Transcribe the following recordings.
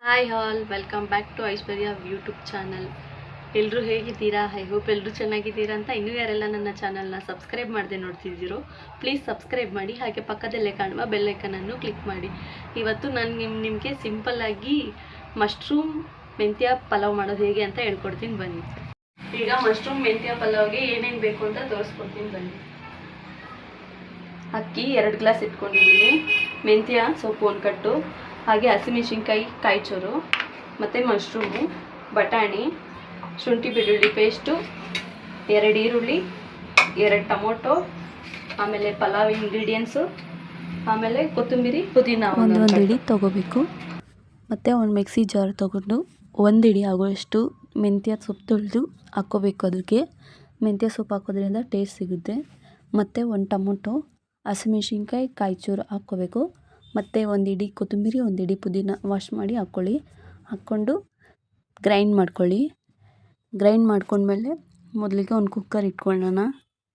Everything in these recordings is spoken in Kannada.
Hi all, welcome back to Aishwarya YouTube channel. ಎಲ್ಲರೂ ಹೇಗಿದ್ದೀರಾ? ಐ ಹೋಪ್ ಎಲ್ಲರೂ ಚೆನ್ನಾಗಿದ್ದೀರಾ ಅಂತ. ಇನ್ನೂ ಯಾರೆಲ್ಲ ನನ್ನ ಚಾನಲ್ನ ಸಬ್ಸ್ಕ್ರೈಬ್ ಮಾಡದೆ ನೋಡ್ತಿದ್ದೀರೋ ಪ್ಲೀಸ್ ಸಬ್ಸ್ಕ್ರೈಬ್ ಮಾಡಿ, ಹಾಗೆ ಪಕ್ಕದಲ್ಲೇ ಕಾಣುವ ಬೆಲ್ ಐಕನನ್ನು ಕ್ಲಿಕ್ ಮಾಡಿ. ಇವತ್ತು ನಾನು ನಿಮಗೆ ಸಿಂಪಲ್ಲಾಗಿ ಮಶ್ರೂಮ್ ಮೆಂತ್ಯ ಪಲಾವ್ ಮಾಡೋದು ಹೇಗೆ ಅಂತ ಹೇಳ್ಕೊಡ್ತೀನಿ ಬನ್ನಿ. ಈಗ ಮಶ್ರೂಮ್ ಮೆಂತ್ಯ ಪಲಾವ್ಗೆ ಏನೇನು ಬೇಕು ಅಂತ ತೋರಿಸ್ಕೊಡ್ತೀನಿ ಬನ್ನಿ. ಅಕ್ಕಿ 2 ಗ್ಲಾಸ್ ಇಟ್ಕೊಂಡಿದ್ದೀನಿ, ಮೆಂತ್ಯ ಸೊಪ್ಪು 1 ಕಟ್ಟು, ಹಾಗೆ ಹಸಿಮೆಣಸಿನ್ಕಾಯಿ ಕಾಯಿಚೂರು, ಮತ್ತು ಮಶ್ರೂಮು, ಬಟಾಣಿ, ಶುಂಠಿ ಬೆಳ್ಳುಳ್ಳಿ ಪೇಸ್ಟು, 2 ಈರುಳ್ಳಿ, 2 ಟೊಮೊಟೊ, ಆಮೇಲೆ ಪಲಾವ್ ಇಂಗ್ರೀಡಿಯೆಂಟ್ಸು, ಆಮೇಲೆ ಕೊತ್ತಂಬರಿ, ಪುದೀನ ಒಂದು ಹಿಡಿ ತೊಗೋಬೇಕು. ಮತ್ತು ಒಂದು ಮಿಕ್ಸಿ ಜಾರ್ ತೊಗೊಂಡು 1 ಹಿಡಿ ಆಗುವಷ್ಟು ಮೆಂತ್ಯ ಸೊಪ್ಪು ತೊಳೆದು ಹಾಕ್ಕೋಬೇಕು. ಅದಕ್ಕೆ ಮೆಂತ್ಯ ಸೊಪ್ಪು ಹಾಕೋದ್ರಿಂದ ಟೇಸ್ಟ್ ಸಿಗುತ್ತೆ. ಮತ್ತು 1 ಟೊಮೊಟೊ, ಹಸಿಮೆಣಸಿನ್ಕಾಯಿ ಕಾಯಿಚೂರು ಹಾಕ್ಕೋಬೇಕು. ಮತ್ತು 1 ಹಿಡಿ ಕೊತ್ತಂಬರಿ, 1 ಹಿಡಿ ಪುದೀನ ವಾಶ್ ಮಾಡಿ ಹಾಕ್ಕೊಳ್ಳಿ. ಹಾಕ್ಕೊಂಡು ಗ್ರೈಂಡ್ ಮಾಡ್ಕೊಳ್ಳಿ. ಗ್ರೈಂಡ್ ಮಾಡ್ಕೊಂಡ್ಮೇಲೆ ಮೊದಲಿಗೆ ಒಂದು ಕುಕ್ಕರ್ ಇಟ್ಕೊಳ್ಳೋಣ.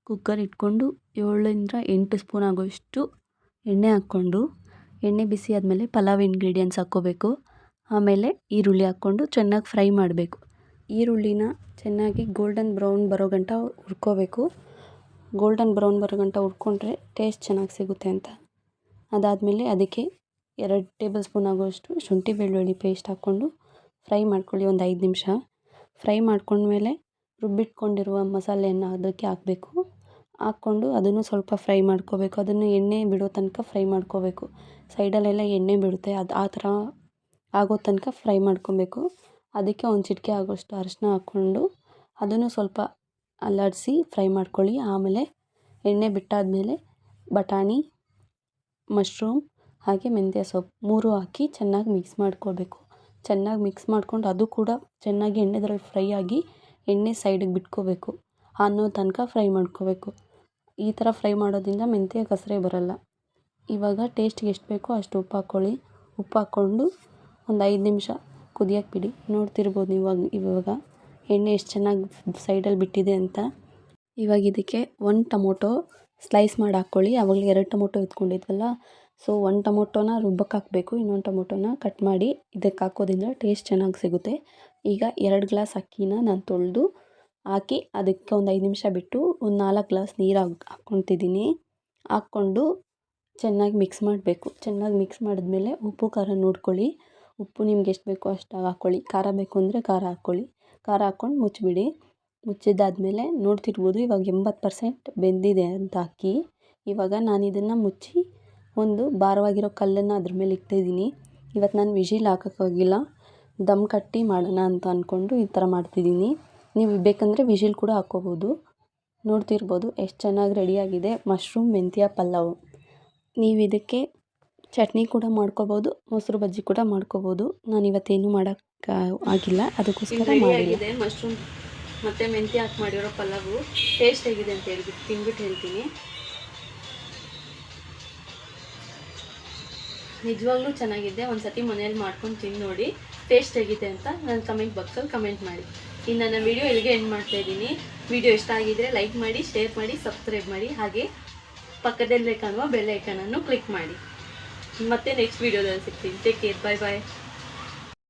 ಕುಕ್ಕರ್ ಇಟ್ಕೊಂಡು 7ರಿಂದ 8 ಸ್ಪೂನ್ ಆಗೋಷ್ಟು ಎಣ್ಣೆ ಹಾಕ್ಕೊಂಡು, ಎಣ್ಣೆ ಬಿಸಿ ಆದಮೇಲೆ ಪಲಾವ್ ಇಂಗ್ರೀಡಿಯೆಂಟ್ಸ್ ಹಾಕ್ಕೋಬೇಕು. ಆಮೇಲೆ ಈರುಳ್ಳಿ ಹಾಕ್ಕೊಂಡು ಚೆನ್ನಾಗಿ ಫ್ರೈ ಮಾಡಬೇಕು. ಈರುಳ್ಳಿನ ಚೆನ್ನಾಗಿ ಗೋಲ್ಡನ್ ಬ್ರೌನ್ ಬರೋ ಗಂಟ ಹುರ್ಕೋಬೇಕು. ಗೋಲ್ಡನ್ ಬ್ರೌನ್ ಬರೋ ಗಂಟ ಹುರ್ಕೊಂಡ್ರೆ ಟೇಸ್ಟ್ ಚೆನ್ನಾಗಿ ಸಿಗುತ್ತೆ ಅಂತ. ಅದಾದಮೇಲೆ ಅದಕ್ಕೆ 2 ಟೇಬಲ್ ಸ್ಪೂನ್ ಆಗೋಷ್ಟು ಶುಂಠಿ ಬೆಳ್ಳುಳ್ಳಿ ಪೇಸ್ಟ್ ಹಾಕ್ಕೊಂಡು ಫ್ರೈ ಮಾಡ್ಕೊಳ್ಳಿ. ಒಂದು 5 ನಿಮಿಷ ಫ್ರೈ ಮಾಡ್ಕೊಂಡ್ಮೇಲೆ ರುಬ್ಬಿಟ್ಕೊಂಡಿರುವ ಮಸಾಲೆಯನ್ನು ಅದಕ್ಕೆ ಹಾಕಬೇಕು. ಹಾಕ್ಕೊಂಡು ಅದನ್ನು ಸ್ವಲ್ಪ ಫ್ರೈ ಮಾಡ್ಕೋಬೇಕು. ಅದನ್ನು ಎಣ್ಣೆ ಬಿಡೋ ತನಕ ಫ್ರೈ ಮಾಡ್ಕೋಬೇಕು. ಸೈಡಲ್ಲೆಲ್ಲ ಎಣ್ಣೆ ಬಿಡುತ್ತೆ, ಅದು ಆ ಥರ ಆಗೋ ತನಕ ಫ್ರೈ ಮಾಡ್ಕೊಬೇಕು. ಅದಕ್ಕೆ ಒಂದು ಚಿಟಿಕೆ ಆಗೋಷ್ಟು ಅರಿಶಿನ ಹಾಕ್ಕೊಂಡು ಅದನ್ನು ಸ್ವಲ್ಪ ಅಲ್ಲಾಡಿಸಿ ಫ್ರೈ ಮಾಡ್ಕೊಳ್ಳಿ. ಆಮೇಲೆ ಎಣ್ಣೆ ಬಿಟ್ಟಾದಮೇಲೆ ಬಟಾಣಿ, ಮಶ್ರೂಮ್ ಹಾಗೆ ಮೆಂತ್ಯ ಸೊಪ್ಪು 3 ಹಾಕಿ ಚೆನ್ನಾಗಿ ಮಿಕ್ಸ್ ಮಾಡ್ಕೋಬೇಕು. ಚೆನ್ನಾಗಿ ಮಿಕ್ಸ್ ಮಾಡ್ಕೊಂಡು ಅದು ಕೂಡ ಚೆನ್ನಾಗಿ ಎಣ್ಣೆದ್ರಲ್ಲಿ ಫ್ರೈ ಆಗಿ ಎಣ್ಣೆ ಸೈಡಿಗೆ ಬಿಟ್ಕೋಬೇಕು ಅನ್ನೋ ತನಕ ಫ್ರೈ ಮಾಡ್ಕೋಬೇಕು. ಈ ಥರ ಫ್ರೈ ಮಾಡೋದ್ರಿಂದ ಮೆಂತ್ಯ ಕಸರೆ ಬರೋಲ್ಲ. ಇವಾಗ ಟೇಸ್ಟ್ಗೆ ಎಷ್ಟು ಬೇಕೋ ಅಷ್ಟು ಉಪ್ಪು ಹಾಕ್ಕೊಳ್ಳಿ. ಉಪ್ಪು ಹಾಕ್ಕೊಂಡು ಒಂದು 5 ನಿಮಿಷ ಕುದಿಯೋಕ್ಕೆ ಬಿಡಿ. ನೋಡ್ತಿರ್ಬೋದು ಇವಾಗ ಎಣ್ಣೆ ಎಷ್ಟು ಚೆನ್ನಾಗಿ ಸೈಡಲ್ಲಿ ಬಿಟ್ಟಿದೆ ಅಂತ. ಇವಾಗ ಇದಕ್ಕೆ 1 ಟೊಮೊಟೊ ಸ್ಲೈಸ್ ಮಾಡಿ ಹಾಕ್ಕೊಳ್ಳಿ. ಆವಾಗಲೇ 2 ಟೊಮೊಟೊ ಎತ್ಕೊಂಡಿದ್ವಲ್ಲ, ಸೊ 1 ಟೊಮೊಟೊನ ರುಬ್ಬಕ್ಕೆ ಹಾಕಬೇಕು, ಇನ್ನೊಂದು ಟೊಮೊಟೊನ ಕಟ್ ಮಾಡಿ ಇದಕ್ಕೆ ಹಾಕೋದ್ರಿಂದ ಟೇಸ್ಟ್ ಚೆನ್ನಾಗಿ ಸಿಗುತ್ತೆ. ಈಗ 2 ಗ್ಲಾಸ್ ಅಕ್ಕಿನ ನಾನು ತೊಳೆದು ಹಾಕಿ ಅದಕ್ಕೆ ಒಂದು 5 ನಿಮಿಷ ಬಿಟ್ಟು ಒಂದು 4 ಗ್ಲಾಸ್ ನೀರು ಹಾಕ್ಕೊತಿದ್ದೀನಿ. ಹಾಕ್ಕೊಂಡು ಚೆನ್ನಾಗಿ ಮಿಕ್ಸ್ ಮಾಡಬೇಕು. ಚೆನ್ನಾಗಿ ಮಿಕ್ಸ್ ಮಾಡಿದ್ಮೇಲೆ ಉಪ್ಪು ಖಾರ ನೋಡ್ಕೊಳ್ಳಿ. ಉಪ್ಪು ನಿಮ್ಗೆ ಎಷ್ಟು ಬೇಕೋ ಅಷ್ಟಾಗಿ ಹಾಕ್ಕೊಳ್ಳಿ. ಖಾರ ಬೇಕು ಅಂದರೆ ಖಾರ ಹಾಕ್ಕೊಳ್ಳಿ. ಖಾರ ಹಾಕ್ಕೊಂಡು ಮುಚ್ಚಿಬಿಡಿ. ಮುಚ್ಚಿದ್ದಾದಮೇಲೆ ನೋಡ್ತಿರ್ಬೋದು ಇವಾಗ 80% ಬೆಂದಿದೆ ಅಂತ ಅಕ್ಕಿ. ಇವಾಗ ನಾನು ಇದನ್ನು ಮುಚ್ಚಿ ಒಂದು ಭಾರವಾಗಿರೋ ಕಲ್ಲನ್ನು ಅದ್ರ ಮೇಲೆ ಇಟ್ಟಿದ್ದೀನಿ. ಇವತ್ತು ನಾನು ವಿಜಿಲ್ ಹಾಕೋಕ್ಕಾಗಿಲ್ಲ, ದಮ್ ಕಟ್ಟಿ ಮಾಡೋಣ ಅಂತ ಅಂದ್ಕೊಂಡು ಈ ಥರ ಮಾಡ್ತಿದ್ದೀನಿ. ನೀವು ಬೇಕಂದರೆ ವಿಜಿಲ್ ಕೂಡ ಹಾಕ್ಕೋಬೋದು. ನೋಡ್ತಿರ್ಬೋದು ಎಷ್ಟು ಚೆನ್ನಾಗಿ ರೆಡಿಯಾಗಿದೆ ಮಶ್ರೂಮ್ ಮೆಂತ್ಯ ಪಲಾವ್. ನೀವು ಇದಕ್ಕೆ ಚಟ್ನಿ ಕೂಡ ಮಾಡ್ಕೋಬೋದು, ಮೊಸರು ಬಜ್ಜಿ ಕೂಡ ಮಾಡ್ಕೋಬೋದು. ನಾನು ಇವತ್ತೇನು ಮಾಡೋಕ್ಕೆ ಆಗಿಲ್ಲ, ಅದಕ್ಕೋಸ್ಕರ ಮಾಡಿದೆ. ಮಶ್ರೂಮ್ ಮತ್ತು ಮೆಂತ್ಯ ಹಾಕಿ ಮಾಡಿರೋ ಪಲಾವು ಟೇಸ್ಟ್ ಹೇಗಿದೆ ಅಂತ ಹೇಳ್ಬಿಟ್ಟು ತಿಂದ್ಬಿಟ್ಟು ಹೇಳ್ತೀನಿ. ನಿಜವಾಗ್ಲೂ ಚೆನ್ನಾಗಿದೆ. ಒಂದು ಸತಿ ಮನೇಲಿ ಮಾಡ್ಕೊಂಡು ತಿಂದು ನೋಡಿ ಟೇಸ್ಟ್ ಹೇಗಿದೆ ಅಂತ ನನ್ನ ಕಮೆಂಟ್ ಬಾಕ್ಸಲ್ಲಿ ಕಮೆಂಟ್ ಮಾಡಿ. ಇನ್ನು ನನ್ನ ವಿಡಿಯೋ ಇಲ್ಲಿಗೆ ಎಂಡ್ ಮಾಡ್ತಾಯಿದ್ದೀನಿ. ವಿಡಿಯೋ ಇಷ್ಟ ಆಗಿದ್ದರೆ ಲೈಕ್ ಮಾಡಿ, ಶೇರ್ ಮಾಡಿ, ಸಬ್ಸ್ಕ್ರೈಬ್ ಮಾಡಿ, ಹಾಗೆ ಪಕ್ಕದಲ್ಲೇ ಕಾಣುವ ಬೆಲ್ ಐಕನನ್ನು ಕ್ಲಿಕ್ ಮಾಡಿ. ಮತ್ತೆ ನೆಕ್ಸ್ಟ್ ವಿಡಿಯೋದಲ್ಲಿ ಸಿಗ್ತೀನಿ. ಟೇಕ್ ಕೇರ್, ಬಾಯ್ ಬಾಯ್.